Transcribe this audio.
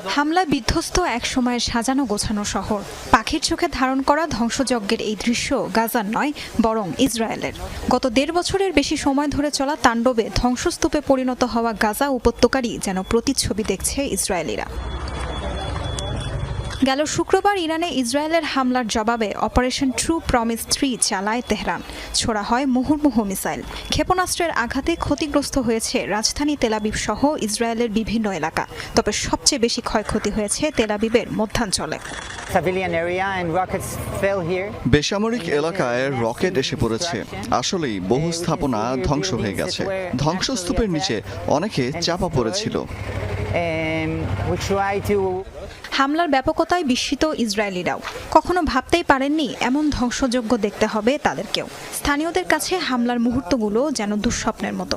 হামলায় বিধ্বস্ত এক সময়ের সাজানো গোছানো শহর। পাখির চোখে ধারণ করা ধ্বংসযজ্ঞের এই দৃশ্য গাজার নয়, বরং ইসরায়েলের। গত ১.৫ বছরের বেশি সময় ধরে চলা তাণ্ডবে ধ্বংসস্তূপে পরিণত হওয়া গাজা উপত্যকারই যেন প্রতিচ্ছবি দেখছে ইসরায়েলিরা। গেল শুক্রবার ইরানে ইসরায়েলের হামলার জবাবে অপারেশন ট্রু প্রমিস 3 চালায় তেহরান। ছোড়া হয় মুহুর্মুহু মিসাইল। ক্ষেপণাস্ত্রের আঘাতে ক্ষতিগ্রস্ত হয়েছে রাজধানী তেলাবিব সহ ইসরায়েলের বিভিন্ন এলাকা। তবে সবচেয়ে বেশি ক্ষয়ক্ষতি হয়েছে তেলাবিবের মধ্যাঞ্চলে। বেসামরিক এলাকায় রকেট এসে পড়েছে। আসলেই বহু স্থাপনা ধ্বংস হয়ে গেছে। ধ্বংসস্তূপের নিচে অনেকে চাপা পড়েছিল। হামলার ব্যাপকতায় বিস্মিত ইসরায়েলিরাও। কখনো ভাবতেই পারেননি এমন ধ্বংসযজ্ঞ দেখতে হবে তাদেরকেও। স্থানীয়দের কাছে হামলার মুহূর্তগুলো যেন দুঃস্বপ্নের মতো।